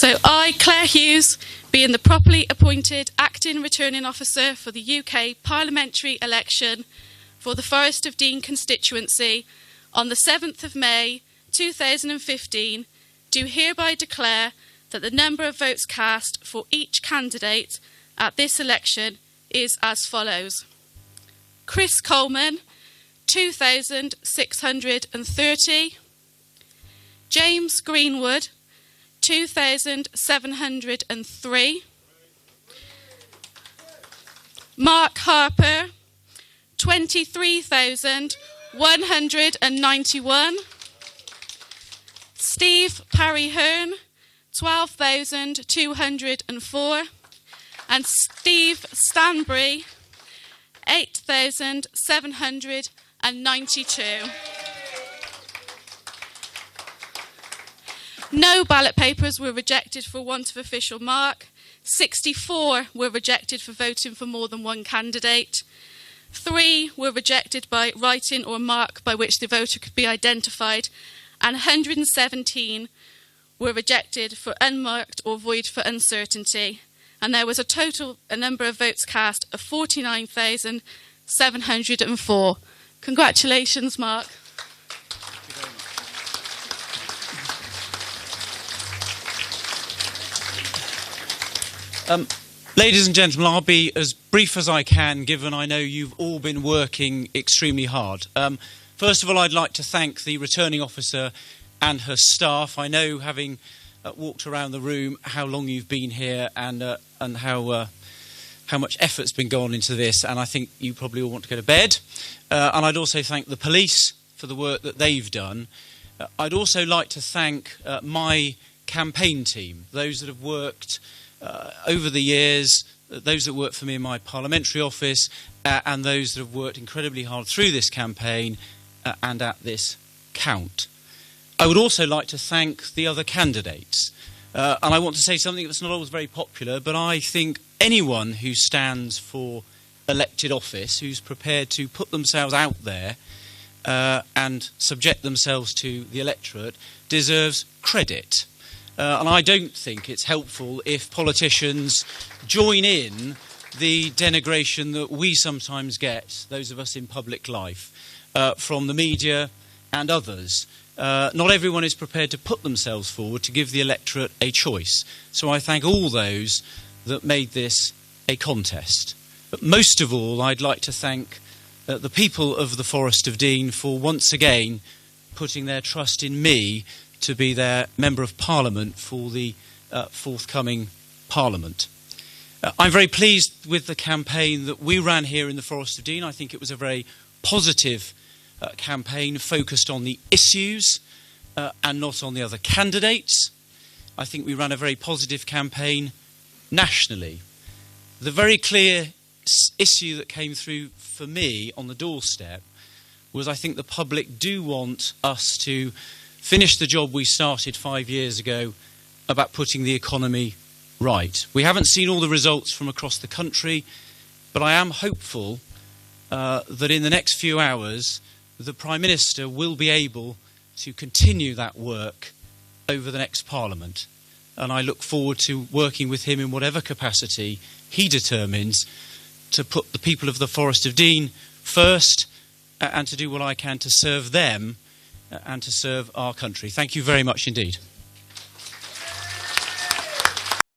So I, Claire Hughes, being the properly appointed Acting Returning Officer for the UK Parliamentary election for the Forest of Dean constituency on the 7th of May 2015, do hereby declare that the number of votes cast for each candidate at this election is as follows. Chris Coleman, 2,630. James Greenwood, 2,703. Mark Harper, 23,191. Steve Parry-Hearn, 12,204. And Steve Stanbury, 8,792. No ballot papers were rejected for want of official mark. 64 were rejected for voting for more than one candidate. 3 were rejected by writing or mark by which the voter could be identified. And 117 were rejected for unmarked or void for uncertainty. And there was a number of votes cast of 49,704. Congratulations, Mark. Ladies and gentlemen, I'll be as brief as I can, given I know you've all been working extremely hard. First of all, I'd like to thank the returning officer and her staff. I know, having walked around the room, how long you've been here and how much effort's been gone into this, and I think you probably all want to go to bed. And I'd also thank the police for the work that they've done. I'd also like to thank my campaign team, those that have worked over the years, those that work for me in my parliamentary office, and those that have worked incredibly hard through this campaign and at this count. I would also like to thank the other candidates. And I want to say something that's not always very popular, but I think anyone who stands for elected office, who's prepared to put themselves out there and subject themselves to the electorate, deserves credit. And I don't think it's helpful if politicians join in the denigration that we sometimes get, those of us in public life, from the media and others. Not everyone is prepared to put themselves forward to give the electorate a choice. So I thank all those that made this a contest. But most of all, I'd like to thank the people of the Forest of Dean for once again putting their trust in me to be their Member of Parliament for the forthcoming Parliament. I'm very pleased with the campaign that we ran here in the Forest of Dean. I think it was a very positive campaign focused on the issues and not on the other candidates. I think we ran a very positive campaign nationally. The very clear issue that came through for me on the doorstep was I think the public do want us to finish the job we started 5 years ago about putting the economy right. We haven't seen all the results from across the country, but I am hopeful that in the next few hours the Prime Minister will be able to continue that work over the next Parliament. And I look forward to working with him in whatever capacity he determines to put the people of the Forest of Dean first and to do what I can to serve them and to serve our country. Thank you very much indeed.